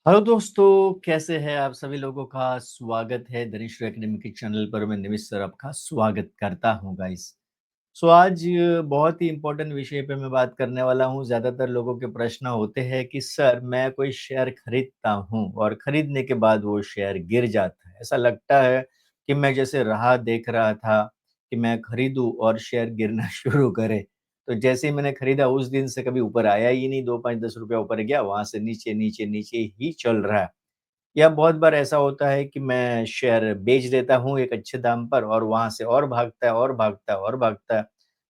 Hello दोस्तों, कैसे हैं आप सभी लोगों का स्वागत है धनिश्वर एकेडमी के चैनल पर। मैं निमिष सर आपका स्वागत करता हूं गाइस। आज बहुत ही इम्पोर्टेंट विषय पे मैं बात करने वाला हूं। ज़्यादातर लोगों के प्रश्न होते हैं कि सर मैं कोई शेयर खरीदता हूं और खरीदने के बाद वो शेयर गिर जाता है। ऐसा लगता है कि मैं जैसे राह देख रहा था कि मैं खरीदूं और शेयर गिरना शुरू करे। तो जैसे ही मैंने खरीदा उस दिन से कभी ऊपर आया ही नहीं, 2 5 10 रुपया ऊपर गया, वहाँ से नीचे, नीचे, नीचे ही चल रहा है। या बहुत बार ऐसा होता है कि मैं शेयर बेच देता हूँ एक अच्छे दाम पर और वहाँ से और भागता है और भागता है और भागता है।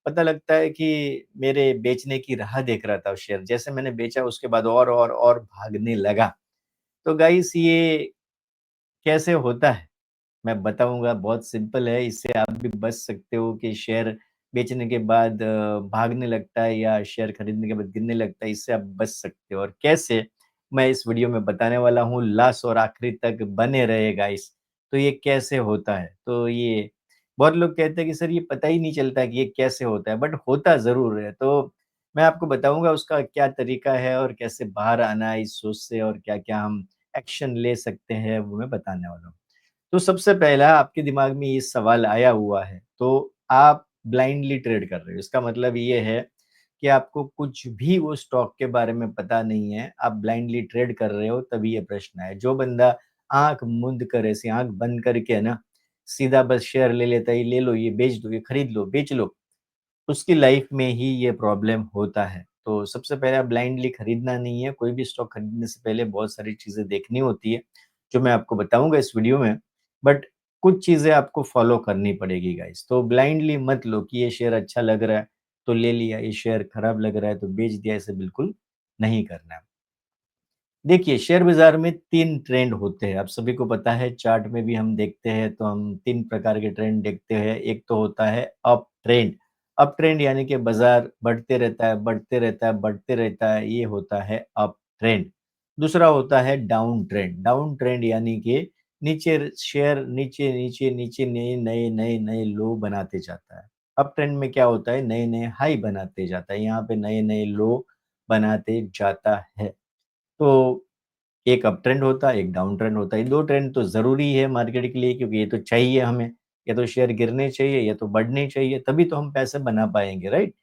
पता लगता है कि मेरे बेचने की राह देख रहा था वो शेयर। जैसे मैंने बेचा उसके बाद और भागने लगा। तो गाइस ये कैसे होता है? मैं बताऊँगा, बहुत सिंपल है। इससे आप भी बच सकते हो कि शेयर बेचने के बाद भागने लगता है या शेयर खरीदने के बाद गिरने लगता है, इससे आप बच सकते हो। और कैसे, मैं इस वीडियो में बताने वाला हूँ। लास्ट और आखिरी तक बने रहिए गाइस। तो ये कैसे होता है? तो ये बहुत लोग कहते हैं कि सर ये पता ही नहीं चलता कि ये कैसे होता है, बट होता ज़रूर है। तो मैं आपको बताऊँगा उसका क्या तरीका है और कैसे बाहर आना है इस सोच से, और क्या-क्या हम एक्शन ले सकते हैं, वो मैं बताने वाला हूँ। तो सबसे पहला आपके दिमाग में ये सवाल आया हुआ है, तो आप ब्लाइंडली ट्रेड कर रहे हो। इसका मतलब ये है कि आपको कुछ भी वो स्टॉक के बारे में पता नहीं है, आप ब्लाइंडली ट्रेड कर रहे हो, तभी ये प्रश्न है। जो बंदा आँख मूंद कर, ऐसे आँख बंद करके ना सीधा बस शेयर ले लेता है, ये ले लो, ये बेच दो, ये खरीद लो, बेच लो, उसकी लाइफ में ही ये प्रॉब्लम होता है। तो सबसे पहले ब्लाइंडली खरीदना नहीं है, कोई भी स्टॉक खरीदने से पहले बहुत सारी चीज़ें देखनी होती है, जो मैं आपको बताऊँगा इस वीडियो में। बट कुछ चीज़ें आपको फ़ॉलो करनी पड़ेगी गाइस। तो ब्लाइंडली मत लो कि ये शेयर अच्छा लग रहा है, तो ले लिया, ये शेयर खराब लग रहा है, तो बेच दिया, ऐसे बिल्कुल नहीं करना है। देखिए, शेयर बाज़ार में 3 ट्रेंड होते हैं, आप सभी को पता है। चार्ट में भी हम देखते हैं तो हम 3 प्रकार के ट्रेंड देखते हैं। एक तो होता है अप ट्रेंड यानी कि बाज़ार बढ़ते रहता है, बढ़ते रहता है, बढ़ते रहता है, ये होता है अप ट्रेंड। दूसरा होता है डाउन ट्रेंड यानी कि शेयर नीचे, नीचे, नीचे नए, नए, नए, नए लो बनाते जाता है। अप ट्रेंड में क्या होता है, नए-नए हाई बनाते जाता है, यहाँ पे नए-नए लो बनाते जाता है। तो एक अप ट्रेंड होता है, एक डाउन ट्रेंड होता है। ये 2 ट्रेंड तो ज़रूरी है मार्केट के लिए, क्योंकि ये तो चाहिए हमें। या तो शेयर गिरने चाहिए या तो बढ़ने चाहिए, तभी तो हम पैसे बना पाएँगे, राइट?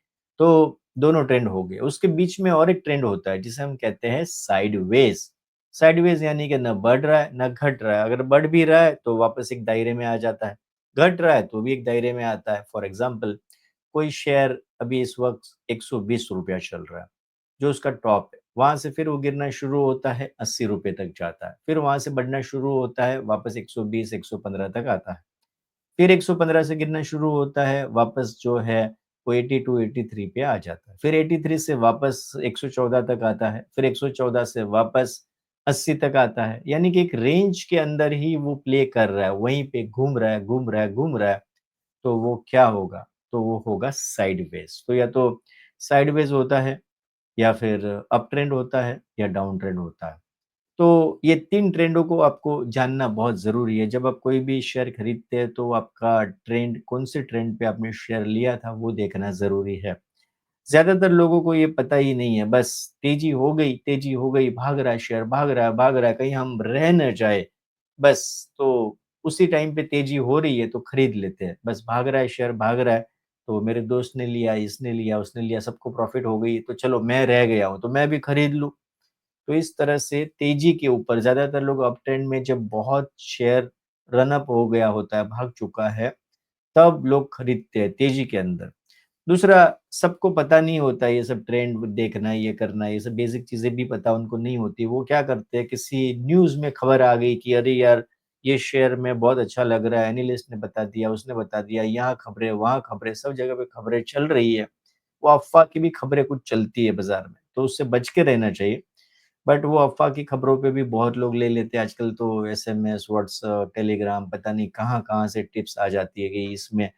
तो दोनों ट्रेंड हो गए। उसके बीच में और एक ट्रेंड होता है जिसे हम कहते हैं साइडवेज़। साइडवेज़ यानी कि ना बढ़ रहा है, ना घट रहा है। अगर बढ़ भी रहा है तो वापस एक दायरे में आ जाता है, घट रहा है तो भी एक दायरे में आता है। फॉर एग्ज़ाम्पल, कोई शेयर अभी इस वक़्त ₹120 चल रहा है, जो उसका टॉप है। वहाँ से फिर वो गिरना शुरू होता है, ₹80 तक जाता है। फिर वहाँ से बढ़ना शुरू होता है, वापस 120, 115 तक आता है। फिर 115 से गिरना शुरू होता है, वापस जो है वो 82, 83 पे आ जाता है। फिर 83 से वापस 114 तक आता है, फिर 114 से वापस 80 तक आता है। यानी कि एक रेंज के अंदर ही वो प्ले कर रहा है, वहीं पे घूम रहा है, घूम रहा है, घूम रहा है। तो वो क्या होगा? तो वो होगा साइडवेज़। तो या तो साइडवेज़ होता है, या फिर अप ट्रेंड होता है, या डाउन ट्रेंड होता है। तो ये 3 ट्रेंडों को आपको जानना बहुत ज़रूरी है। जब आप कोई भी शेयर खरीदते हैं तो आपका ट्रेंड, कौन से ट्रेंड पे आपने शेयर लिया था, वो देखना ज़रूरी है। ज़्यादातर लोगों को ये पता ही नहीं है, बस तेज़ी हो गई, भाग रहा है शेयर, भाग रहा है, कहीं हम रह ना जाए, बस। तो उसी टाइम पे तेज़ी हो रही है तो खरीद लेते हैं। बस भाग रहा है शेयर, भाग रहा है, तो मेरे दोस्त ने लिया, इसने लिया, उसने लिया, सबको प्रॉफ़िट हो गई, तो चलो मैं रह गया हूँ, तो मैं भी खरीद लूँ। तो इस तरह से तेज़ी के ऊपर ज़्यादातर लोग अप ट्रेंड में, जब बहुत शेयर रन अप हो गया होता है, भाग चुका है, तब लोग खरीदते हैं तेज़ी के अंदर। दूसरा, सबको पता नहीं होता ये सब ट्रेंड देखना, ये करना, ये सब बेसिक चीज़ें भी पता उनको नहीं होती। वो क्या करते हैं, किसी न्यूज़ में खबर आ गई कि अरे यार! ये शेयर में बहुत अच्छा लग रहा है, एनालिस्ट ने बता दिया, उसने बता दिया, यहाँ खबरें, वहाँ खबरें, सब जगह पे खबरें चल रही है। वो अफ़वाह की भी खबरें कुछ चलती है बाज़ार में, तो उससे बच के रहना चाहिए। बट वो अफ़वाह की खबरों पे भी बहुत लोग ले लेते हैं। आजकल तो एसएमएस, व्हाट्सएप, टेलीग्राम, पता नहीं कहाँ-कहाँ से टिप्स आ जाती है कि इसमें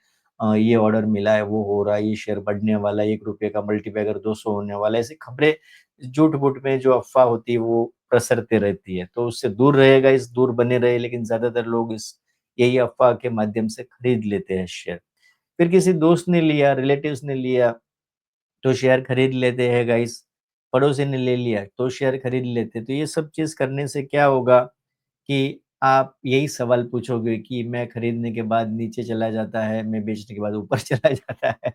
ये ऑर्डर मिला है, वो हो रहा है, ये शेयर बढ़ने वाला है, ₹1 का मल्टीबैगर 200 होने वाला है। ऐसी खबरें झूठ-मूठ में जो अफ़वाह होती है वो प्रसरती रहती है। तो उससे दूर रहेगा, इस दूर बने रहे, लेकिन ज़्यादातर लोग इस यही अफ़वाह के माध्यम से खरीद लेते हैं शेयर। फिर किसी दोस्त ने लिया, रिलेटिव्स ने लिया, तो शेयर खरीद लेते हैं गाइस। पड़ोसी ने ले लिया तो शेयर खरीद लेते। तो ये सब चीज़ करने से क्या होगा कि आप यही सवाल पूछोगे कि मैं खरीदने के बाद नीचे चला जाता है, मैं बेचने के बाद ऊपर चला जाता है।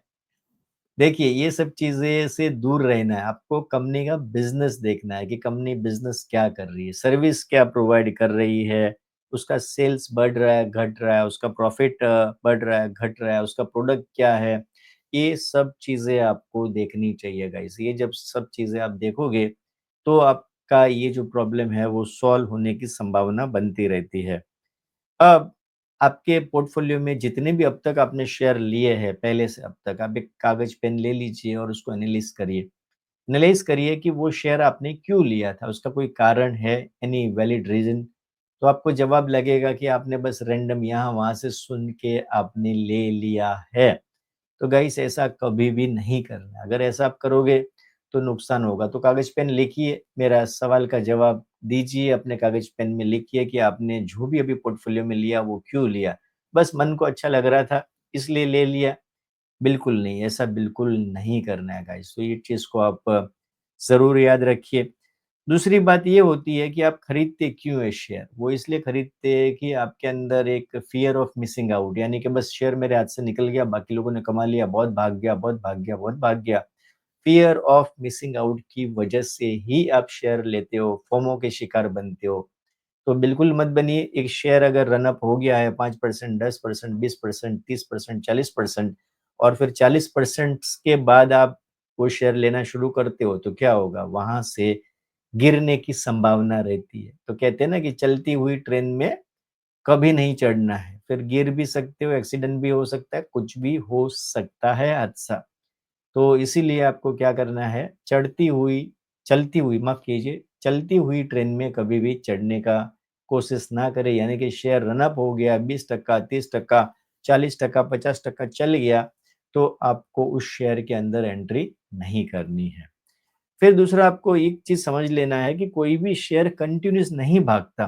देखिए, ये सब चीज़ें से दूर रहना है, आपको कंपनी का बिज़नेस देखना है कि कंपनी बिज़नेस क्या कर रही है, सर्विस क्या प्रोवाइड कर रही है, उसका सेल्स बढ़ रहा है, घट रहा है, उसका प्रॉफ़िट बढ़ रहा है, घट रहा है, उसका प्रोडक्ट क्या है, ये सब चीज़ें आपको देखनी चाहिए गाइस। ये जब सब चीज़ें आप देखोगे, तो आपका ये जो प्रॉब्लम है, वो सॉल्व होने की संभावना बनती रहती है। अब आपके पोर्टफ़ोलियो में जितने भी अब तक आपने शेयर लिए हैं, पहले से अब तक, आप एक कागज़ पेन ले लीजिए और उसको एनालाइज़ करिए। एनालाइज़ करिए कि वो शेयर आपने क्यों लिया था? उसका कोई कारण है, एनी वैलिड रीज़न? तो आपको जवाब लगेगा कि आपने बस रैंडम यहाँ-वहाँ से सुन के आपने ले लिया है। तो गाइस ऐसा कभी भी नहीं करना है। अगर ऐसा आप करोगे तो नुकसान होगा। तो कागज़ पेन लिखिए, मेरा सवाल का जवाब दीजिए अपने कागज़ पेन में लिखिए कि आपने जो भी अभी पोर्टफ़ोलियो में लिया वो क्यों लिया? बस मन को अच्छा लग रहा था इसलिए ले लिया? बिल्कुल नहीं, ऐसा बिल्कुल नहीं करना है गाइस। तो ये चीज़ को आप ज़रूर याद रखिए। दूसरी बात ये होती है कि आप खरीदते क्यों है शेयर? वो इसलिए खरीदते हैं कि आपके अंदर एक फ़ियर ऑफ मिसिंग आउट यानी कि बस शेयर मेरे हाथ से निकल गया, बाकी लोगों ने कमा लिया, बहुत भाग गया, बहुत भाग गया, बहुत भाग गया। फ़ियर ऑफ मिसिंग आउट की वजह से ही आप शेयर लेते हो, फोमो के शिकार बनते हो। तो बिल्कुल मत बनिए, एक शेयर अगर रन अप हो गया है 5%, 10%, 20%, 30%, 40% और फिर 40% के बाद आप वो शेयर लेना शुरू करते हो, तो क्या होगा? वहाँ से गिरने की संभावना रहती है। तो कहते हैं ना कि चलती हुई ट्रेन में कभी नहीं चढ़ना है, फिर गिर भी सकते हो, एक्सीडेंट भी हो सकता है, कुछ भी हो सकता है हादसा। तो इसीलिए आपको क्या करना है, चलती हुई माफ़ कीजिए, चलती हुई ट्रेन में कभी भी चढ़ने का कोशिश ना करें, यानी कि शेयर रन अप हो गया 20%, 30%, 40%, 50% चल गया, तो आपको उस शेयर के अंदर एंट्री नहीं करनी है। फिर दूसरा आपको एक चीज़ समझ लेना है कि कोई भी शेयर कंटीन्यूअस नहीं भागता।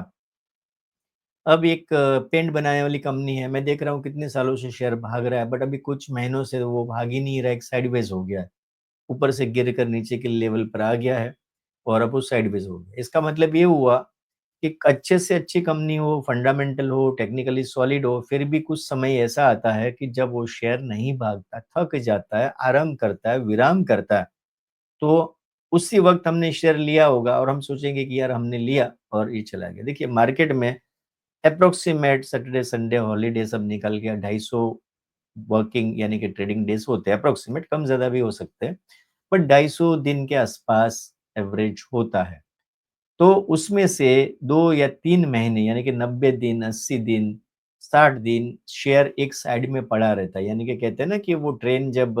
अब एक पेंट बनाने वाली कंपनी है, मैं देख रहा हूँ कितने सालों से शेयर भाग रहा है, बट अभी कुछ महीनों से वो भाग ही नहीं रहा है, एक साइडवेज़ हो गया है। ऊपर से गिर कर नीचे के लेवल पर आ गया है और अब वो साइडवेज़ हो गया। इसका मतलब ये हुआ कि एक अच्छे से अच्छी कंपनी हो, फंडामेंटल हो, टेक्निकली सॉलिड हो, फिर भी कुछ समय ऐसा आता है कि जब वो शेयर नहीं भागता, थक जाता है, आराम करता है, विराम करता है। तो उसी वक़्त हमने शेयर लिया होगा और हम सोचेंगे कि यार हमने लिया और ये चला गया। देखिए मार्केट में एप्रोक्सिमेट सैटरडे, संडे, हॉलिडे सब निकल के 250 वर्किंग यानी कि ट्रेडिंग डेज़ होते हैं एप्रोक्सिमेट, कम ज़्यादा भी हो सकते हैं। बट 250 दिन के आसपास एवरेज होता है। तो उसमें से 2 या 3 महीने यानी कि 90 दिन, 80 दिन, 60 दिन शेयर एक साइड में पड़ा रहता है। यानी कि कहते हैं ना कि वो ट्रेन जब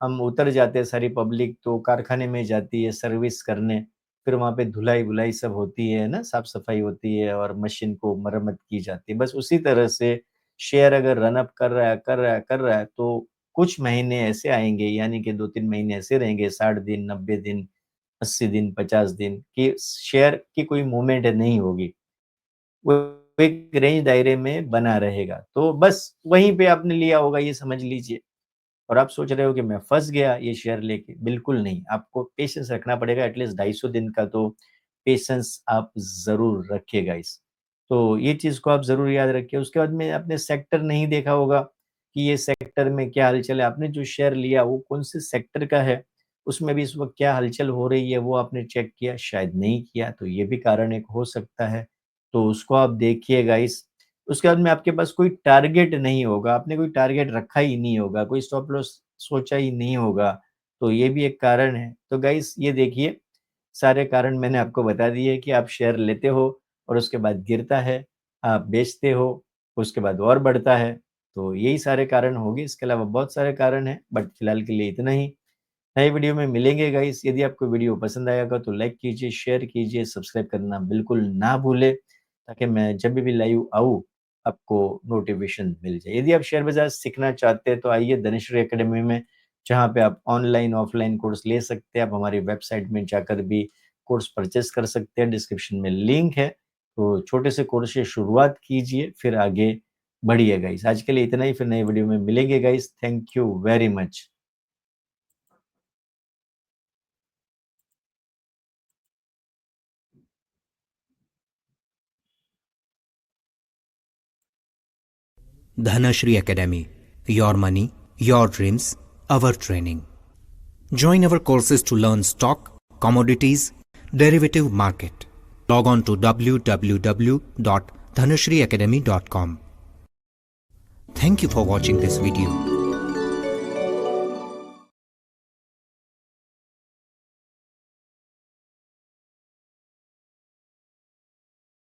हम उतर जाते हैं सारी पब्लिक तो कारखाने में जाती है सर्विस करने, फिर वहाँ पे धुलाई-वुलाई सब होती है ना, साफ-सफाई होती है और मशीन को मरम्मत की जाती है। बस उसी तरह से शेयर अगर रन अप कर रहा है, कर रहा है, कर रहा है तो कुछ महीने ऐसे आएँगे यानी कि 2-3 महीने ऐसे रहेंगे 60 दिन, 90 दिन 80 दिन, 50 दिन कि शेयर की कोई मूवमेंट नहीं होगी। वो एक रेंज दायरे में बना रहेगा। तो बस वहीं पे आपने लिया होगा ये समझ लीजिए और आप सोच रहे हो कि मैं फँस गया ये शेयर लेके, बिल्कुल नहीं। आपको पेशेंस रखना पड़ेगा एटलीस्ट 250 दिन का तो पेशेंस आप ज़रूर रखिए गाइस। तो ये चीज़ को आप ज़रूर याद रखिए। उसके बाद में आपने सेक्टर नहीं देखा होगा कि ये सेक्टर में क्या हलचल है। आपने जो शेयर लिया वो कौन से सेक्टर का है, उसमें भी इस वक़्त क्या हलचल हो रही है वो आपने चेक किया? शायद नहीं किया, तो ये भी कारण एक हो सकता है। तो उसको आप देखिए गाइस। उसके बाद में आपके पास कोई टारगेट नहीं होगा, आपने कोई टारगेट रखा ही नहीं होगा, कोई स्टॉप लॉस सोचा ही नहीं होगा, तो ये भी एक कारण है। तो गाइस ये देखिए, सारे कारण मैंने आपको बता दिए कि आप शेयर लेते हो और उसके बाद गिरता है, आप बेचते हो, उसके बाद और बढ़ता है। तो यही सारे कारण होंगे, इसके अलावा बहुत सारे कारण हैं, बट फिलहाल के लिए इतना ही। नए वीडियो में मिलेंगे गाइस, यदि आपको वीडियो पसंद आया होगा तो लाइक कीजिए, शेयर कीजिए, सब्सक्राइब करना बिल्कुल ना भूलें, ताकि मैं जब भी लाइव आऊँ, आपको नोटिफ़िकेशन मिल जाए। यदि आप शेयर बाज़ार सीखना चाहते हैं तो आइए धनेश्वरी अकेडमी में, जहाँ पे आप ऑनलाइन, ऑफलाइन कोर्स ले सकते हैं। आप हमारी वेबसाइट में जाकर भी कोर्स परचेज़ कर सकते हैं, डिस्क्रिप्शन में लिंक है। तो छोटे से कोर्स से शुरुआत कीजिए, फिर आगे बढ़िए गाइस। आज के लिए इतना ही, फिर नई वीडियो में मिलेंगे guys. Thank you very much. Dhanashri Academy. Your money, your dreams, our training. Join our courses to learn stock, commodities, derivative market. Log on to www.dhanashriacademy.com. Thank you for watching this video.